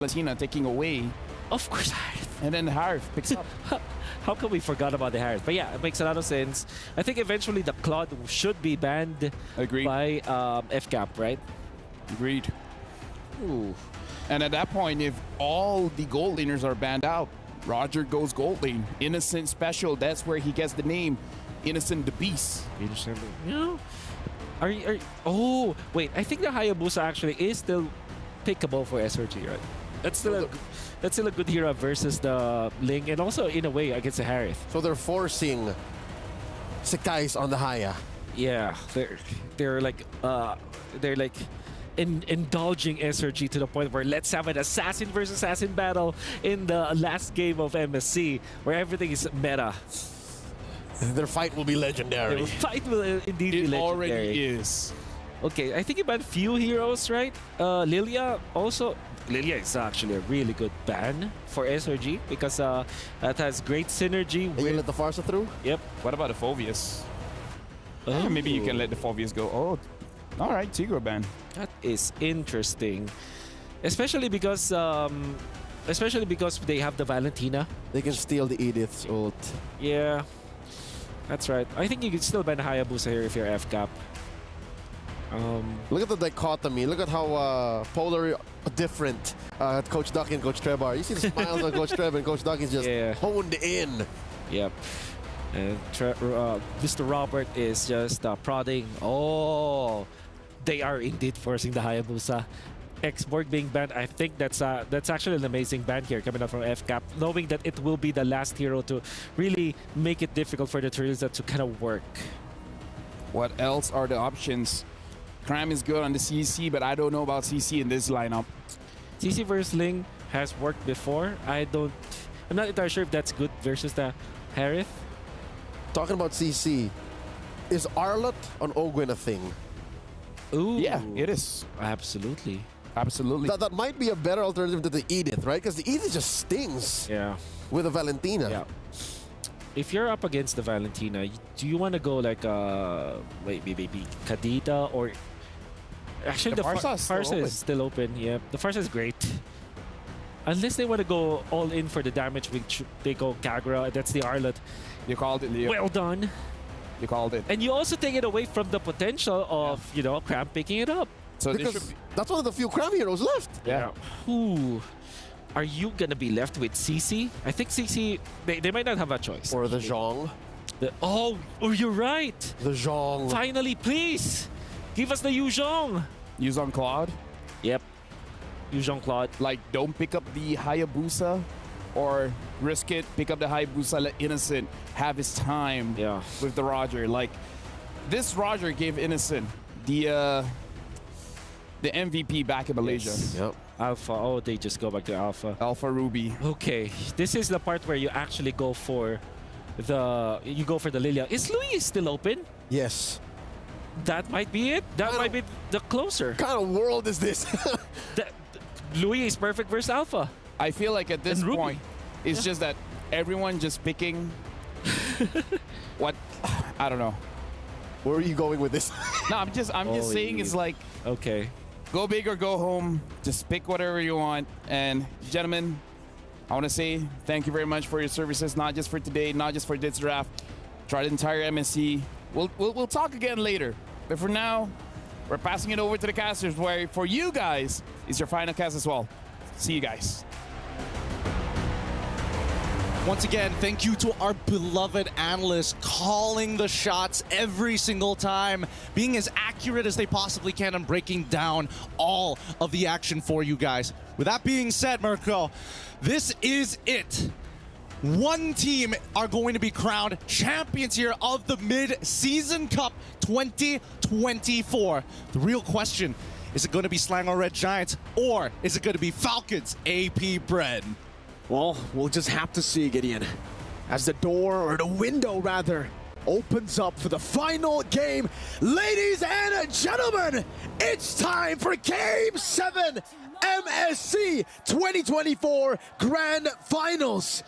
Latina taking away, Of course, Harith. and then Harith picks up. How come we forgot about the Harith? But yeah, it makes a lot of sense. I think eventually the Claude should be banned Agreed. by FCAP, right? Agreed. Ooh. And at that point, if all the gold laners are banned out, Roger goes gold lane. Innocent special, that's where he gets the name Innocent the Beast. Interesting. You know, oh, wait. I think the Hayabusa actually is still pickable for SRG, right? That's still a good hero versus the Ling, and also in a way against the Harith. So they're forcing Sekais on the Haya. Yeah, they're like indulging SRG to the point where let's have an assassin versus assassin battle in the last game of MSC, where everything is meta. Their fight will be legendary. The fight will indeed be It legendary. already is. Okay, I think you banned few heroes, right? Lilia also. Lilia is actually a really good ban for SRG because that has great synergy And you with. let the Farsa through? Yep. What about the Phobius? Oh. Maybe you can let the Phobius go. Oh, all right, Tigro ban. That is interesting, especially because they have the Valentina. They can steal the Edith's ult. Yeah, that's right. I think you could still ban Hayabusa here if you're FCAP. Look at the dichotomy. Look at how polar different Coach Duck and Coach Treb are. You see the smiles on Coach Treb and Coach Duck is just honed in. Yep. And Mr. Robert is just prodding. Oh, they are indeed forcing the Hayabusa. X-Borg being banned, I think that's actually an amazing ban here coming out from FCAP, knowing that it will be the last hero to really make it difficult for the Trilza to kind of work. What else are the options? Cram is good on the CC, but I don't know about CC in this lineup. CC versus Ling has worked before. I'm not entirely sure if that's good versus the Harith. Talking about CC, is Arlott on Ogwyn a thing? Ooh. Yeah, it is. Absolutely. Absolutely. That might be a better alternative to the Edith, right? Because the Edith just stings Yeah. with a Valentina. Yeah. If you're up against the Valentina, do you want to go like maybe Kadita or actually The the Farsa is still Farsa open. is still open. Yeah, the Farsa is great. Unless they want to go all in for the damage, which they go Kagura. That's the Arlott. You called it, Leo. Well done. You called it. And you also take it away from the potential of Cram picking it up. So this Because should be, that's one of the few Cram heroes left. yeah. Ooh. Are you gonna be left with CC? I think CC they might not have a choice. Or the Zhong. Oh, you're right. The Zhong. Finally, please give us the Yu Zhong. Use on Claude. Yep. Yu Zhong Claude. Like, don't pick up the Hayabusa or risk it. Pick up the Hayabusa, let Innocent have his time with the Roger. Like, this Roger gave Innocent the MVP back in Malaysia. Yes. Yep. Alpha. Oh, they just go back to Alpha. Alpha Ruby. Okay, this is the part where you actually go for the Lilia. Is Louis still open? Yes. That might be it. That might be the closer. What kind of world is this? Louis is perfect versus Alpha. I feel like at this And Ruby. point, it's just that everyone just picking what, I don't know. Where are you going with this? No, I'm just saying it's like, Okay. go big or go home. Just pick whatever you want. And gentlemen, I want to say thank you very much for your services, not just for today, not just for this draft, throughout the entire MSC. We'll talk again later. But for now, we're passing it over to the casters, where for you guys is your final cast as well. See you guys. Once again, thank you to our beloved analysts calling the shots every single time, being as accurate as they possibly can and breaking down all of the action for you guys. With that being said, Mirko, this is it. One team are going to be crowned champions here of the Mid-Season Cup 2024. The real question, is it going to be Selangor Red Giants or is it going to be Falcons AP Bred? Well, we'll just have to see, Gideon. As the door, or the window rather, opens up for the final game. Ladies and gentlemen, it's time for Game 7 MSC 2024 Grand Finals.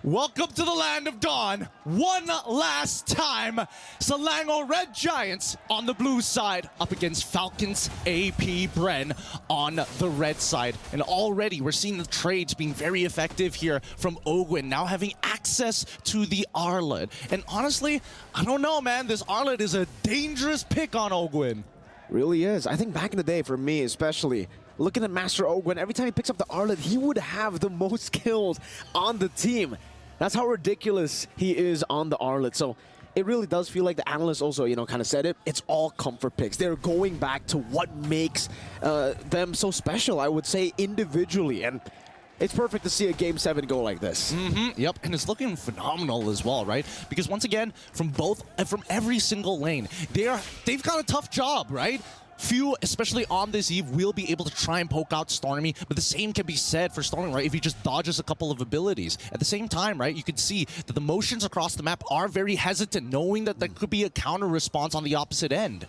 Welcome to the land of dawn. One last time, Selangor Red Giants on the blue side up against Falcons AP Bren on the red side. And already we're seeing the trades being very effective here from Ogwin, now having access to the Arlet. And honestly, I don't know, man. This Arlet is a dangerous pick on Ogwin. Really is. I think back in the day, for me especially, looking at Master Ogwin, every time he picks up the Arlet, he would have the most kills on the team. That's how ridiculous he is on the Arlet. So it really does feel like the analysts also, kind of said it. It's all comfort picks. They're going back to what makes them so special, I would say, individually. And it's perfect to see a Game 7 go like this. Yep, and it's looking phenomenal as well, right? Because once again, from every single lane, they've got a tough job, right? Few, especially on this eve, will be able to try and poke out Stormy, but the same can be said for Stormy, right? If he just dodges a couple of abilities. At the same time, right, you can see that the motions across the map are very hesitant, knowing that there could be a counter response on the opposite end.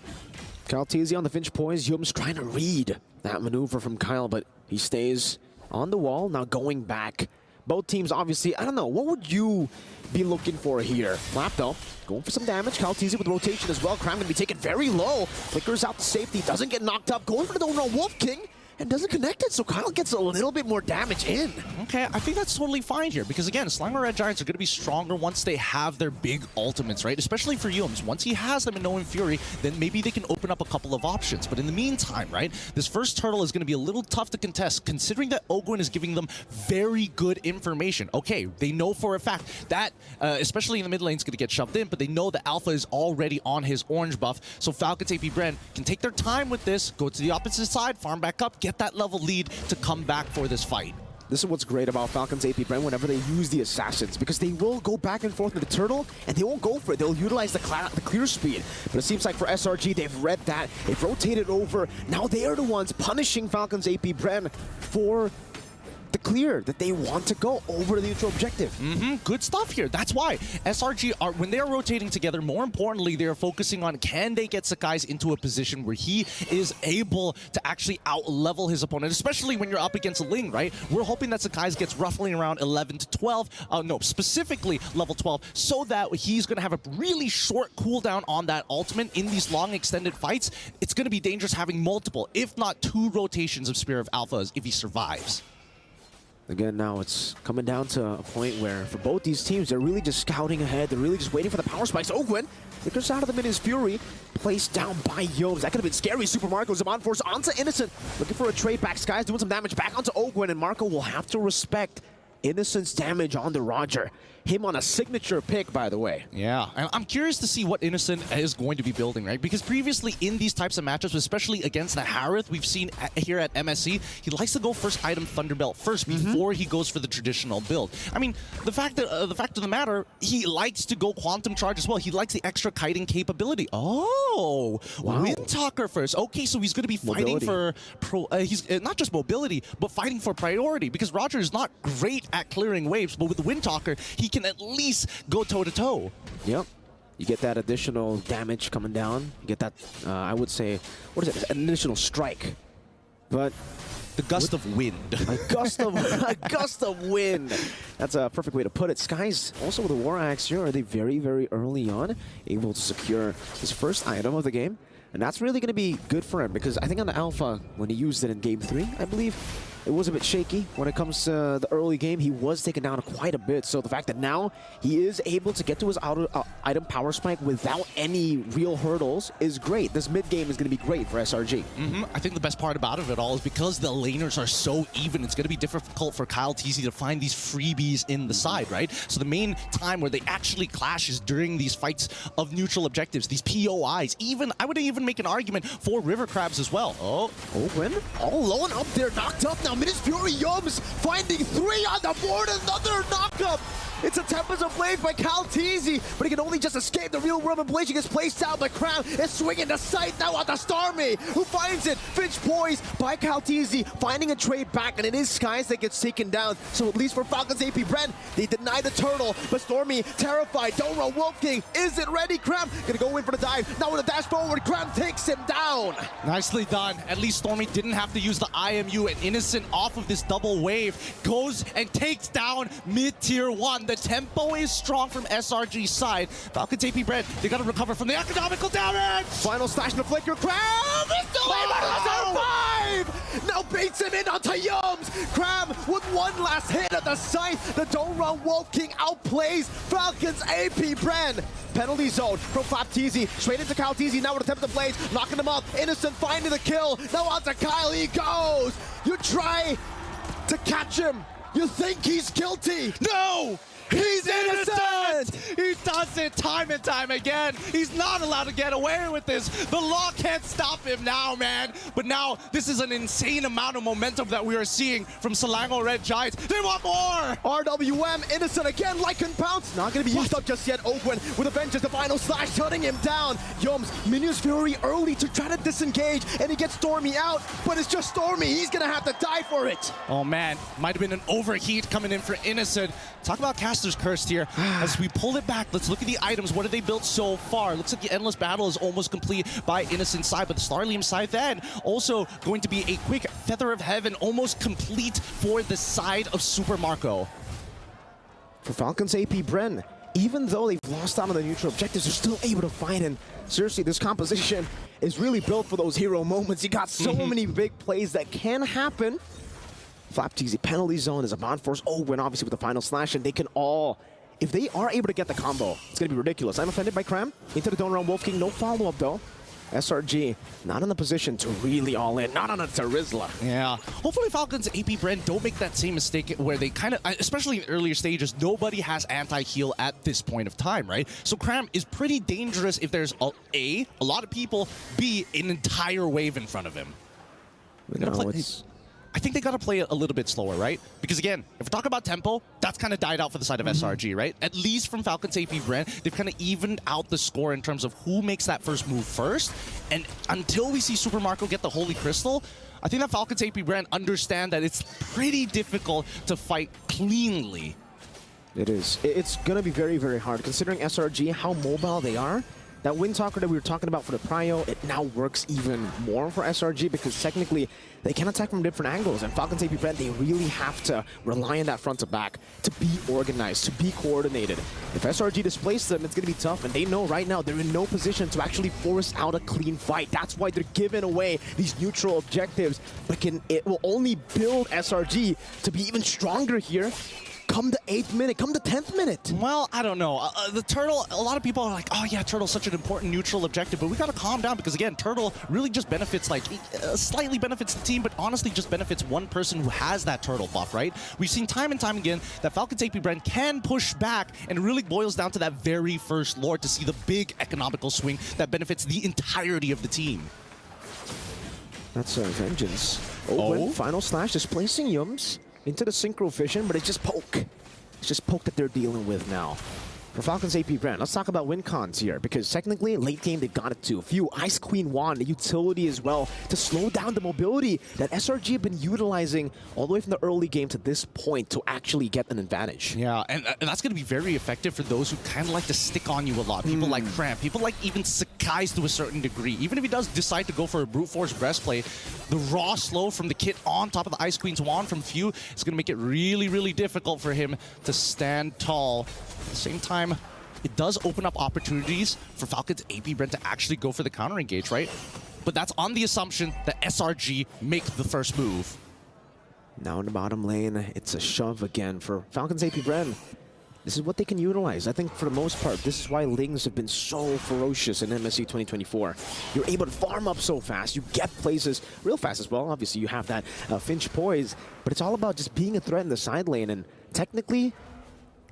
Kaltizi on the Finch Poise. Yum's trying to read that maneuver from Kyle, but he stays on the wall, now going back. Both teams, obviously, I don't know, what would you be looking for here? Flap, though, going for some damage. Kaltizi with rotation as well. Cram going to be taken very low. Flickers out to safety, doesn't get knocked up. Going for the Donut Wolf King, and doesn't connect it, so Kyle gets a little bit more damage in. Okay, I think that's totally fine here, because again, Selangor Red Giants are going to be stronger once they have their big ultimates, right? Especially for Yums. Once he has them in No Fury, then maybe they can open up a couple of options. But in the meantime, right, this first turtle is going to be a little tough to contest, considering that Ogwin is giving them very good information. Okay, they know for a fact that, especially in the mid lane, is going to get shoved in, but they know that Alpha is already on his orange buff, so Falcons AP Bren can take their time with this, go to the opposite side, farm back up, get that level lead to come back for this fight. This is what's great about Falcons AP Bren whenever they use the Assassins, because they will go back and forth with the turtle, and they won't go for it. They'll utilize the clear speed. But it seems like for SRG, they've read that. They've rotated over. Now they are the ones punishing Falcons AP Bren for the clear that they want to go over the neutral objective. Good stuff here. That's why SRG are, when they're rotating together, more importantly, they're focusing on can they get Sakai's into a position where he is able to actually out-level his opponent, especially when you're up against a Ling, right? We're hoping that Sakai's gets roughly around 11 to 12, no, specifically level 12, so that he's going to have a really short cooldown on that ultimate in these long extended fights. It's going to be dangerous having multiple, if not 2 rotations of Spear of Alphas if he survives. Again, now it's coming down to a point where for both these teams, they're really just scouting ahead. They're really just waiting for the power spikes. Ogwin flickers out of them in his fury, placed down by Yomes. That could have been scary. Super Marco, Zaman Force onto Innocent, looking for a trade back. Sky's doing some damage back onto Ogwin, and Marco will have to respect Innocent's damage on the Roger. Him on a signature pick, by the way. Yeah, and I'm curious to see what Innocent is going to be building, right? Because previously in these types of matchups, especially against the Harith, we've seen here at MSC, he likes to go first item Thunderbelt first before he goes for the traditional build. I mean, the fact of the matter, he likes to go Quantum Charge as well. He likes the extra kiting capability. Oh, wow. Windtalker first. Okay, so he's going to be fighting for he's not just mobility, but fighting for priority, because Roger is not great at clearing waves, but with the Windtalker, he can at least go toe-to-toe. Yep. You get that additional damage coming down. You get that, I would say, what is it? An additional strike. But the gust of wind. A gust of wind. That's a perfect way to put it. Sky's also with the War Axe here. Are they very, very early on able to secure his first item of the game? And that's really going to be good for him, because I think on the Alpha, when he used it in Game 3, I believe, it was a bit shaky when it comes to the early game. He was taken down quite a bit. So the fact that now he is able to get to his item power spike without any real hurdles is great. This mid game is going to be great for SRG. I think the best part about it all is because the laners are so even, it's going to be difficult for Kaltizi to find these freebies in the side, right? So the main time where they actually clash is during these fights of neutral objectives, these POIs. Even, I would even make an argument for River Crabs as well. Oh, Ogwin all alone up there, knocked up now. Midas Fury Yums finding 3 on the board, another knockup. It's a Tempest of Flames by Kaltizi, but he can only just escape the real world ablation. Gets placed down, but Crown is swinging the sight now on the Starmie, who finds it. Finch Poise by Kaltizi, finding a trade back, and it is Skies that gets taken down. So at least for Falcons AP Bren, they deny the turtle, but Stormy terrified. Don't roll Wolf King isn't ready. Cram gonna go in for the dive. Now with a dash forward, Cram takes him down. Nicely done. At least Stormy didn't have to use the IMU, and Innocent off of this double wave goes and takes down mid-tier 1. The tempo is strong from SRG's side. Falcons AP Brent, they got to recover from the economical damage. Final slash to flicker. Crab is still 5! Now baits him in onto Yums. Crab with one last hit at the site. The Don't Run Wolf King outplays Falcons AP Brent. Penalty zone from FCAP straight into Kyle TZ. Now with attempt to blaze, knocking him up. Innocent finding the kill. Now on to Kyle, he goes. You try to catch him. You think he's guilty. No! He's innocent! He does it time and time again. He's not allowed to get away with this. The law can't stop him now, man. But now, this is an insane amount of momentum that we are seeing from Selangor Red Giants. They want more! RWM, innocent again, Lycan Pounce. Not going to be used up just yet. Owen with a vengeance, the final slash, shutting him down. Yums, Minions Fury early to try to disengage, and he gets Stormy out, but it's just Stormy. He's going to have to die for it. Oh, man. Might have been an overheat coming in for Innocent. Talk about Caster's Curse here. As we pull it back, let's look at the items. What have they built so far? Looks like the Endless Battle is almost complete by Innocent side, but the Starlium side then also going to be a quick Feather of Heaven, almost complete for the side of Super Marco. For Falcons AP Bren, even though they've lost out on the neutral objectives, they're still able to fight. And seriously, this composition is really built for those hero moments. You got so many big plays that can happen. FCAP penalty zone is a Bond Force Owen, obviously with the final slash, and they can all, if they are able to get the combo, it's going to be ridiculous. I'm offended by Cram. Into the Don't Run Wolf King, no follow-up though. SRG not in the position to really all in, not on a Tarizla. Yeah. Hopefully Falcons AP Brent don't make that same mistake where they kind of, especially in earlier stages, nobody has anti-heal at this point of time, right? So Cram is pretty dangerous if there's a lot of people, B, an entire wave in front of him. I think they got to play it a little bit slower, right? Because again, if we're talking about tempo, that's kind of died out for the side of SRG, right? At least from Falcons AP Brent, they've kind of evened out the score in terms of who makes that first move first. And until we see Super Marco get the Holy Crystal, I think that Falcons AP Brent understand that it's pretty difficult to fight cleanly. It is. It's going to be very, very hard, considering SRG, how mobile they are. That Wind Talker that we were talking about for the Prio, it now works even more for SRG because technically they can attack from different angles. And Falcons AP Brent, they really have to rely on that front to back to be organized, to be coordinated. If SRG displaces them, it's going to be tough. And they know right now they're in no position to actually force out a clean fight. That's why they're giving away these neutral objectives. But it will only build SRG to be even stronger here. Come the 8th minute, come the 10th minute. Well, I don't know. The Turtle, a lot of people are like, oh yeah, Turtle's such an important neutral objective, but we gotta calm down because again, Turtle really just benefits, like, slightly benefits the team, but honestly just benefits one person who has that Turtle buff, right? We've seen time and time again that Falcons AP Brent can push back, and it really boils down to that very first Lord to see the big economical swing that benefits the entirety of the team. That's Vengeance. Owen, final slash, displacing Yums into the Synchro Fission, but it's just poke. It's just poke that they're dealing with now. For Falcons AP Brent, let's talk about win cons here, because technically, late game, they got it too. A few Ice Queen Wand, the utility as well, to slow down the mobility that SRG have been utilizing all the way from the early game to this point to actually get an advantage. Yeah, and that's going to be very effective for those who kind of like to stick on you a lot. People like Cramp, people like even Sakai's to a certain degree. Even if he does decide to go for a Brute Force Breastplate, the raw slow from the kit on top of the Ice Queen's Wand from Few is going to make it really, really difficult for him to stand tall. At the same time, it does open up opportunities for Falcons AP Brent to actually go for the counter engage, right? But that's on the assumption that SRG make the first move. Now in the bottom lane, it's a shove again for Falcons AP Brent. This is what they can utilize. I think for the most part, this is why Lings have been so ferocious in MSC 2024. You're able to farm up so fast. You get places real fast as well. Obviously, you have that Finch poise, but it's all about just being a threat in the side lane. And technically,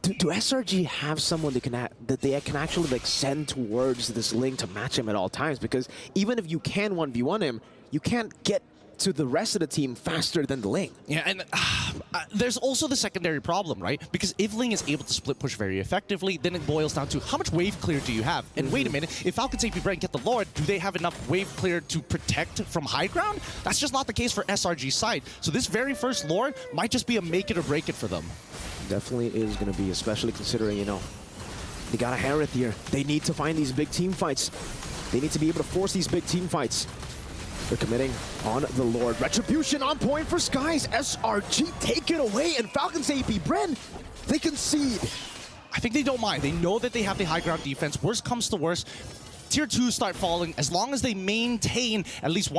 do SRG have someone that they can actually like send towards this Ling to match him at all times? Because even if you can 1v1 him, you can't get to the rest of the team faster than the Ling. Yeah, and there's also the secondary problem, right? Because if Ling is able to split push very effectively, then it boils down to how much wave clear do you have? And wait a minute, if Falcons AP Brent get the Lord, do they have enough wave clear to protect from high ground? That's just not the case for SRG's side. So this very first Lord might just be a make it or break it for them. Definitely is going to be, especially considering, you know, they got a Harith here. They need to find these big team fights. They need to be able to force these big team fights. They're committing on the Lord. Retribution on point for Skies. SRG take it away, and Falcons AP Bren, They concede. I think they don't mind. They know that they have the high ground defense. Worst comes to worst, Tier 2 start falling. As long as they maintain at least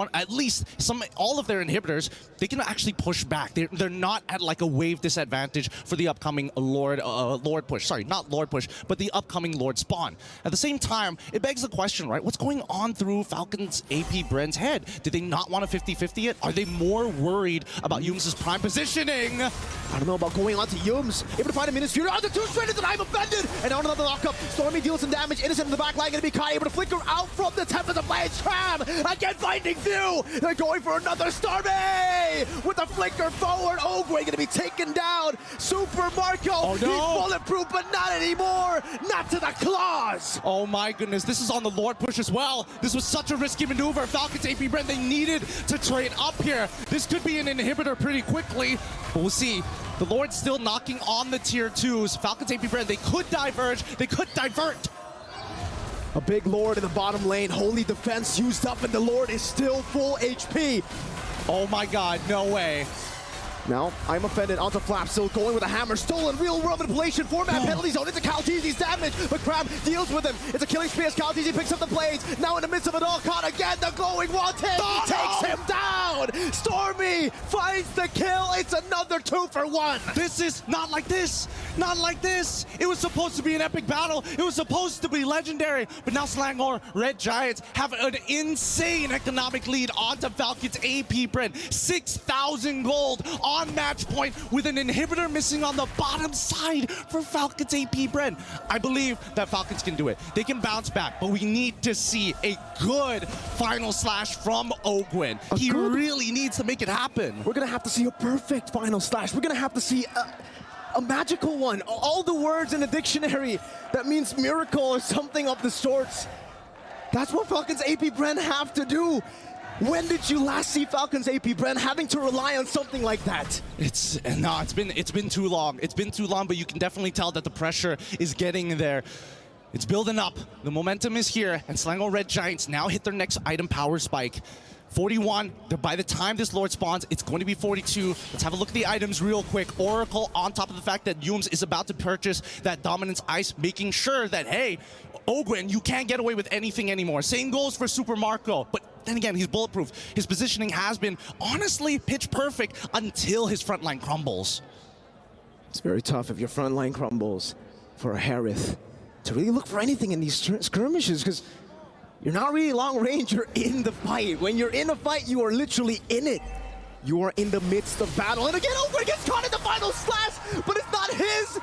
all of their inhibitors, they can actually push back. They're not at like a wave disadvantage for the upcoming Lord push. Sorry, not Lord push, but the upcoming Lord spawn. At the same time, it begs the question, right? What's going on through Falcon's AP Bren's head? Did they not want to 50-50 it? Are they more worried about Yums' prime positioning? I don't know about going on to Yums. Able to find a Ministry. On the two straight and I'm offended. And on another lockup. Stormy deals some damage. Innocent in the back line. Going to be caught. Able to flicker out from the Tempest of Blades. Tram again finding view. They're going for another Stormy with a flicker forward. Ogre going to be taken down. Super Marco. Oh, no. He's bulletproof, but not anymore. Not to the claws. Oh my goodness, this is on the Lord push as well. This was such a risky maneuver. Falcons AP Brent, they needed to trade up here. This could be an inhibitor pretty quickly, but we'll see. The Lord's still knocking on the tier 2s. Falcons AP Brent, they could diverge, they could divert. A big Lord in the bottom lane. Holy defense used up, and the Lord is still full HP. Oh my god, no way. Now, I'm offended onto Flap, still going with a hammer. Stolen real-world manipulation, format penalty zone into Calteezy's damage, but Cram deals with him. It's a killing spree as Calteezy picks up the blades. Now in the midst of it all, caught again, the glowing wanted. Takes him down. Stormy finds the kill. It's another 2-for-1. This is not like this. Not like this. It was supposed to be an epic battle. It was supposed to be legendary. But now Selangor Red Giants have an insane economic lead onto Falcons AP Brent. 6,000 gold on match point with an inhibitor missing on the bottom side for Falcons AP Brent. I believe that Falcons can do it. They can bounce back, but we need to see a good final slash from Ogwin. He really needs to make it happen. We're going to have to see a perfect final slash. We're going to have to see a magical one. All the words in the dictionary that means miracle or something of the sorts. That's what Falcons AP Brent have to do. When did you last see Falcons AP Brent having to rely on something like that? It's been too long. It's been too long, but you can definitely tell that the pressure is getting there. It's building up. The momentum is here, and Selangor Red Giants now hit their next item power spike. 41, by the time this Lord spawns, it's going to be 42. Let's have a look at the items real quick. Oracle, on top of the fact that Yums is about to purchase that Dominance Ice, making sure that, hey, Ogwin, you can't get away with anything anymore. Same goes for Super Marco, but then again, he's bulletproof. His positioning has been, honestly, pitch perfect until his front line crumbles. It's very tough if your front line crumbles for a Harith to really look for anything in these skirmishes, because you're not really long range, you're in the fight. When you're in a fight, you are literally in it. You are in the midst of battle. And again, Ogre gets caught in the final slash, but it's not his.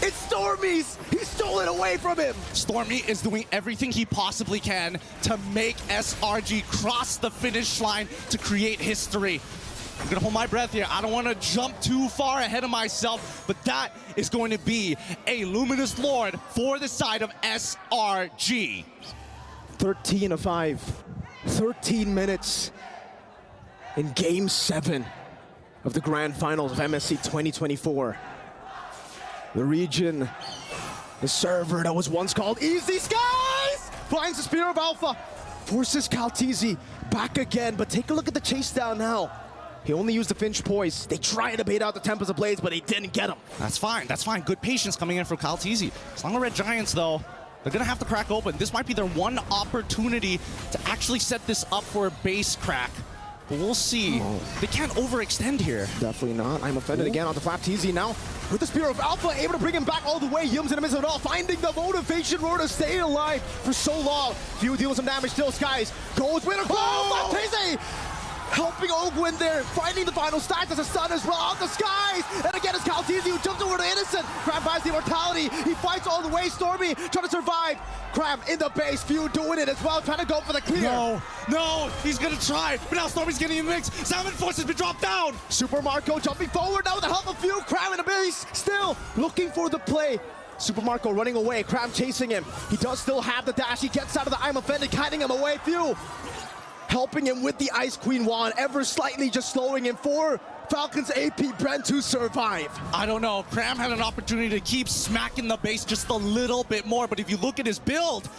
It's Stormy's. He stole it away from him. Stormy is doing everything he possibly can to make SRG cross the finish line to create history. I'm gonna hold my breath here. I don't want to jump too far ahead of myself, but that is going to be a Luminous Lord for the side of SRG. 13-5, 13 minutes in Game 7 of the Grand Finals of MSC 2024. The region, the server that was once called Easy Skies, finds the Spear of Alpha, forces Calteezy back again, but take a look at the chase down now. He only used the Finch Poise. They tried to bait out the Tempest of Blades, but they didn't get him. That's fine, that's fine. Good patience coming in for Calteezy. Selangor Red Giants, though, they're gonna have to crack open. This might be their one opportunity to actually set this up for a base crack. But we'll see. They can't overextend here. Definitely not. I'm offended again onto Flapteezy now. With the Spear of Alpha, able to bring him back all the way. Yums in the midst of it all, finding the motivation roar to stay alive for so long. Few deals some damage still. Skies goes with a Flapteezy! Helping Ogwin there, finding the final stats as a stun as well on the Skies. And again, it's Calteezy who jumps over to Innocent. Cram buys the immortality. He fights all the way. Stormy trying to survive. Cram in the base. Few doing it as well, trying to go for the clear. No, he's gonna try. But now Stormy's getting in the mix. Salmon Force has been dropped down. Super Marco jumping forward now with the help of Few. Cram in the base, still looking for the play. Super Marco running away. Cram chasing him. He does still have the dash. He gets out of the I'm offended, kiting him away. Few helping him with the Ice Queen wand, ever slightly just slowing him for Falcons AP Brent to survive? I don't know. Cram had an opportunity to keep smacking the base just a little bit more, but if you look at his build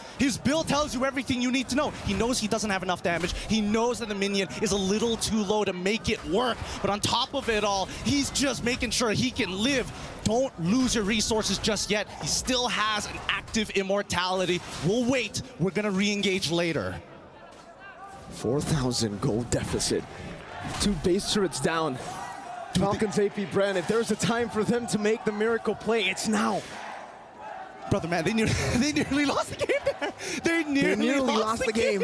tells you everything you need to know. He knows he doesn't have enough damage. He knows that the minion is a little too low to make it work, but on top of it all, he's just making sure he can live. Don't lose your resources just yet. He still has an active immortality. We'll wait. We're gonna re-engage later. 4,000 gold deficit. 2 base turrets down. Falcons AP Brand, if there's a time for them to make the miracle play, it's now. Brother, man, they nearly lost the game there. They nearly lost the game.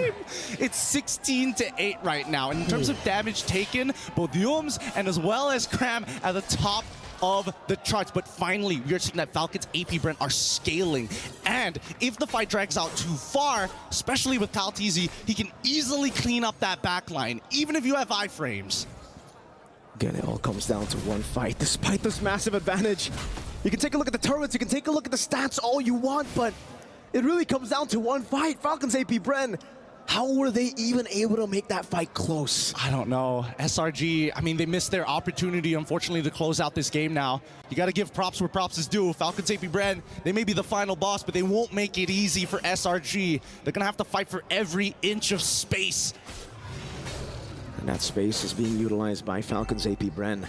It's 16-8 right now. And in terms of damage taken, both Yums and as well as Cram at the top of the charts. But finally, we're seeing that Falcons AP Brent are scaling. And if the fight drags out too far, especially with Taltizi, he can easily clean up that backline, even if you have iframes. Again, it all comes down to one fight. Despite this massive advantage, you can take a look at the turrets, you can take a look at the stats all you want, but it really comes down to one fight. Falcons AP Bren, how were they even able to make that fight close? I don't know. SRG, I mean, they missed their opportunity, unfortunately, to close out this game now. You got to give props where props is due. Falcons AP Bren, they may be the final boss, but they won't make it easy for SRG. They're going to have to fight for every inch of space. And that space is being utilized by Falcons AP Bren.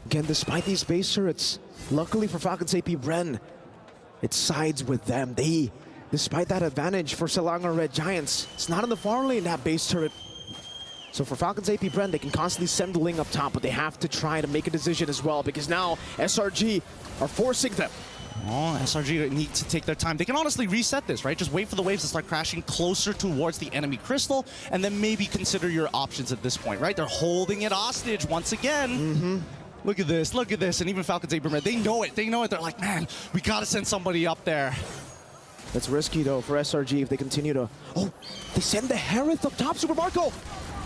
Again, despite these base turrets, luckily for Falcons AP Bren, it sides with them. Despite that advantage for Selangor Red Giants, it's not in the far lane, that base turret. So for Falcons AP Bren, they can constantly send the Ling up top, but they have to try to make a decision as well, because now SRG are forcing them. Oh, SRG need to take their time. They can honestly reset this, right? Just wait for the waves to start crashing closer towards the enemy crystal, and then maybe consider your options at this point, right? They're holding it hostage once again. Look at this, and even Falcons AP Bren, they know it. They're like, man, we gotta send somebody up there. That's risky though for SRG if they continue to... Oh, they send the Harith up top. Super Marco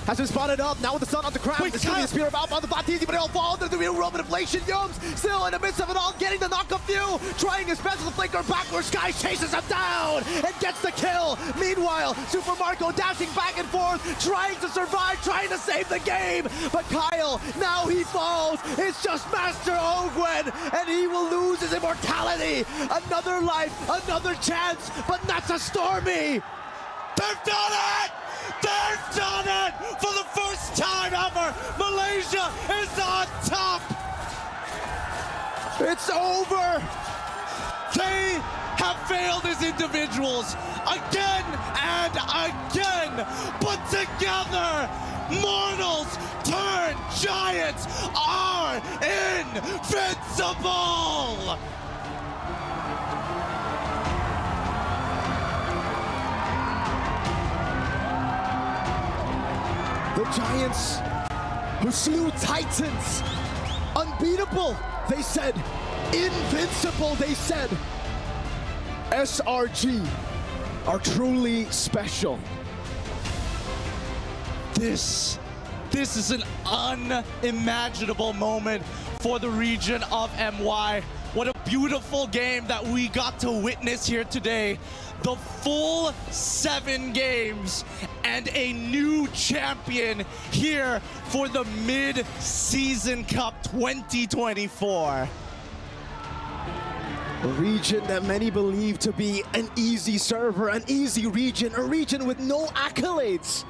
has been spotted up. Now with the sun on the ground. It's going to be a spear of outbound the Fatisi, but it all falls into the real Roman inflation. Yums still in the midst of it all, getting the knock-up view. Trying his best with the flanker backward. Sky chases him down and gets the kill. Meanwhile, Super Marco dashing back and forth, trying to survive, trying to save the game. But Kyle, now he falls. It's just Master Ogwen, and he will lose his immortality. Another life, another chance, but not to Stormy. They've done it! They've done it! For the first time ever, Malaysia is on top! It's over! They have failed as individuals again and again, but together, mortals turn giants are invincible! The Giants, who slew Titans, unbeatable, they said, invincible, they said. SRG are truly special. This is an unimaginable moment for the region of MY. What a beautiful game that we got to witness here today. The full 7 games and a new champion here for the Mid-Season Cup 2024. A region that many believe to be an easy server, an easy region, a region with no accolades.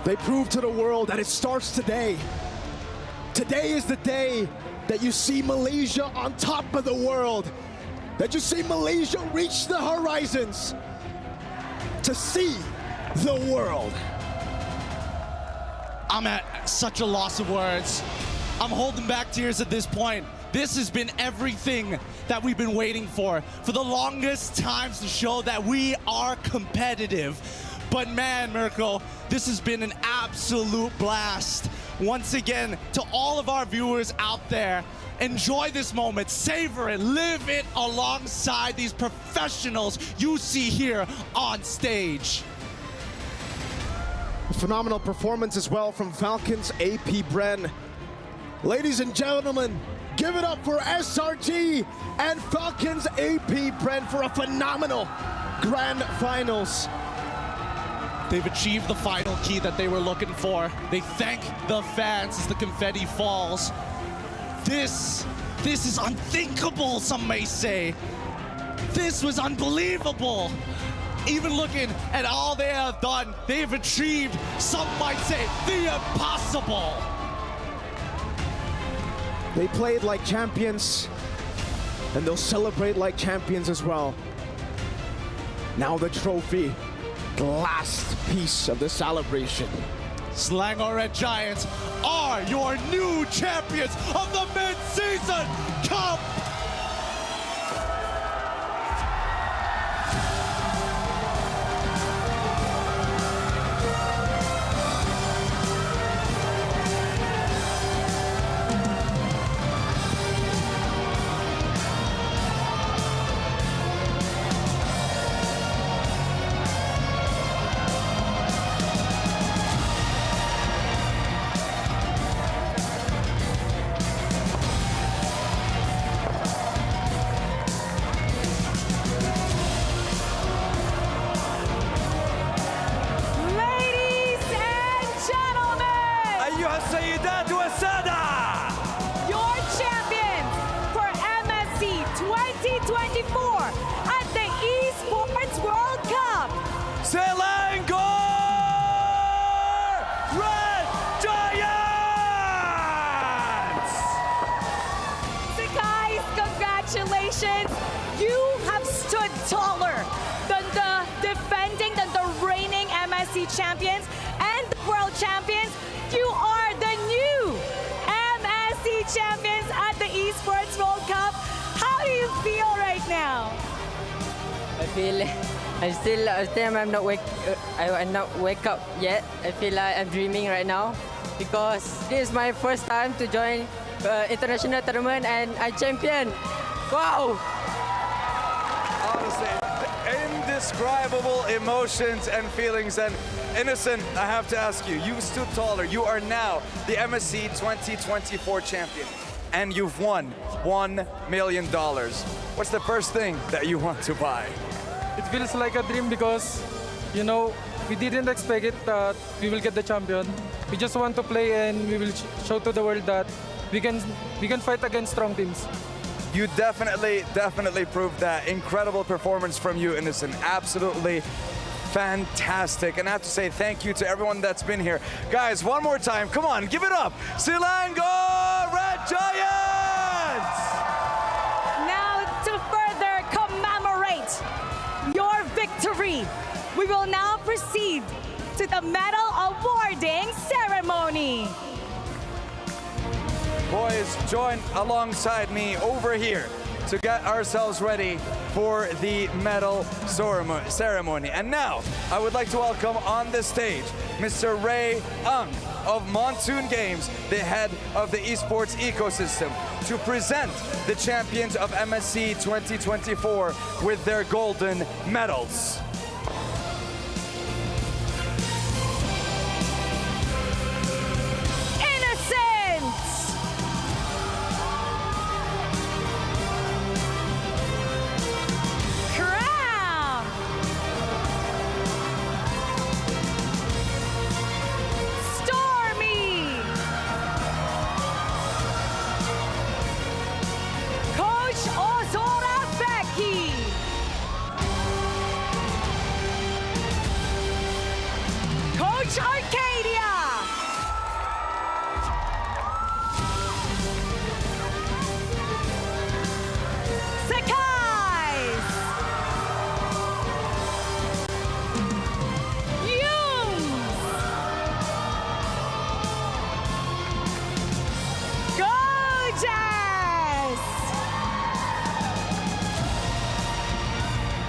They prove to the world that it starts today. Today is the day that you see Malaysia on top of the world. That you see Malaysia reach the horizons to see the world. I'm at such a loss of words. I'm holding back tears at this point. This has been everything that we've been waiting for the longest times to show that we are competitive. But man, Mirko, this has been an absolute blast. Once again, to all of our viewers out there, enjoy this moment, savor it, live it alongside these professionals you see here on stage. Phenomenal performance as well from Falcons AP Bren. Ladies and gentlemen, give it up for SRG and Falcons AP Bren for a phenomenal Grand Finals. They've achieved the final key that they were looking for. They thank the fans as the confetti falls. This is unthinkable, some may say. This was unbelievable. Even looking at all they have done, they've achieved, some might say, the impossible. They played like champions, and they'll celebrate like champions as well. Now the trophy, the last piece of the celebration. Selangor Red Giants are your new champions of the mid-season cup. Your champions for MSC 2024 at the Esports World Cup. Selangor Red Giants! So guys, congratulations. You have stood taller than the reigning MSC champions and the world champions. You are the new MSC champions at the Esports World Cup. How do you feel right now? I feel I'm not wake up yet. I feel like I'm dreaming right now because this is my first time to join international tournament and I champion. Wow! Honestly, indescribable emotions and feelings. And Innocent, I have to ask you, you stood taller. You are now the MSC 2024 champion, and you've won $1 million. What's the first thing that you want to buy? It feels like a dream because, you know, we didn't expect it that we will get the champion. We just want to play and we will show to the world that we can fight against strong teams. You definitely proved that. Incredible performance from you, Innocent. Absolutely fantastic. And I have to say thank you to everyone that's been here. Guys, one more time, come on, give it up. Selangor Red Giants! Now to further commemorate your victory, we will now proceed to the medal awarding ceremony. Boys, join alongside me over here to get ourselves ready for the medal ceremony. And now, I would like to welcome on the stage Mr. Ray Ang of Monsoon Games, the head of the esports ecosystem, to present the champions of MSC 2024 with their golden medals.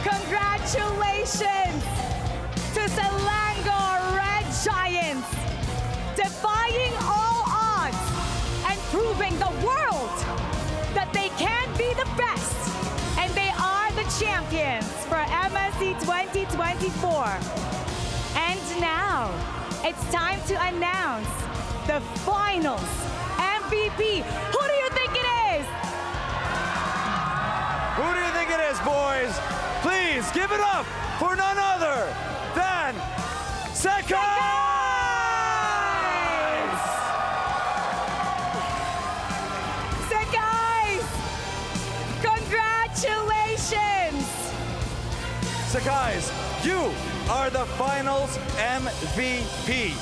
Congratulations to Selangor Red Giants, defying all odds and proving the world that they can be the best, and they are the champions for MSC 2024. And now, it's time to announce the finals MVP. Who do you think it is? Who do you think it is, boys? Please give it up for none other than Sakais! So guys, congratulations! Sakais, you are the finals MVP.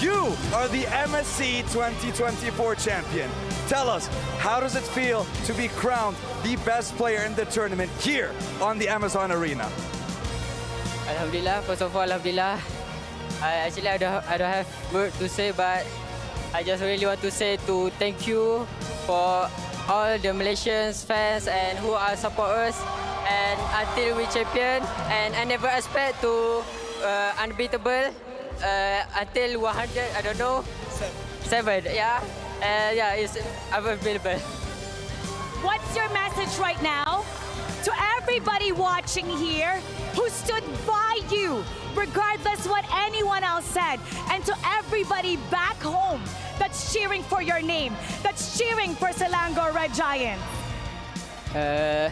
You are the MSC 2024 champion. Tell us, how does it feel to be crowned the best player in the tournament here on the Amazon Arena? Alhamdulillah, first of all, Alhamdulillah. I don't have word to say, but I just really want to say thank you for all the Malaysians fans and who are support us, and until we champion, and I never expect to unbeatable until 100. I don't know. 7. Yeah. Yeah, it's available. What's your message right now to everybody watching here who stood by you, regardless what anyone else said, and to everybody back home that's cheering for your name, that's cheering for Selangor Red Giants? To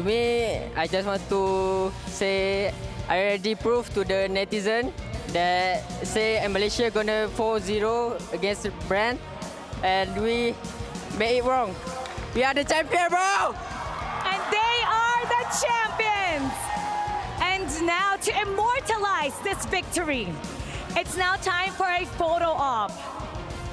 me, I just want to say I already proved to the netizen that say Malaysia gonna 4-0 against the brand, and we made it wrong. We are the champion, bro! And they are the champions! And now to immortalize this victory, it's now time for a photo op.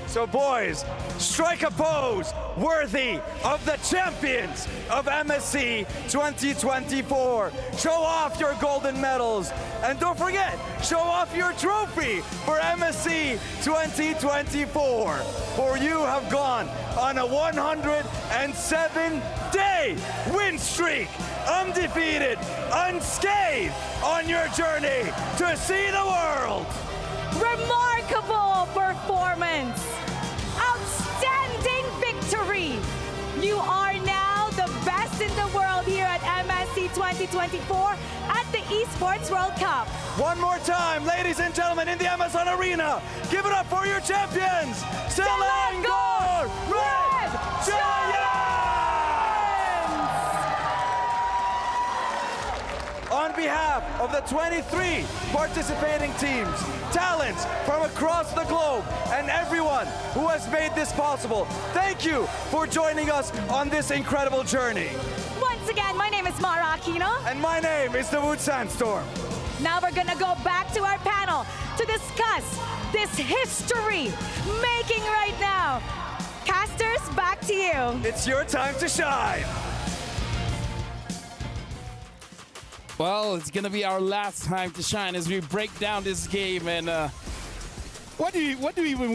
So boys, strike a pose worthy of the champions of MSC 2024. Show off your golden medals. And don't forget, show off your trophy for MSC 2024. For you have gone on a 107-day win streak, undefeated, unscathed on your journey to see the world. Remarkable performance! Outstanding victory! You are now the best in the world here at MSC 2024 at the Esports World Cup. One more time, ladies and gentlemen, in the Amazon Arena, give it up for your champions, Selangor Red Giants! On behalf of the 23 participating teams, talents from across the globe, and everyone who has made this possible, thank you for joining us on this incredible journey. Once again, my name is Mara Aquino. And my name is Dawood Sandstorm. Now we're gonna go back to our panel to discuss this history making right now. Casters, back to you. It's your time to shine. Well, it's gonna be our last time to shine as we break down this game. And what do you even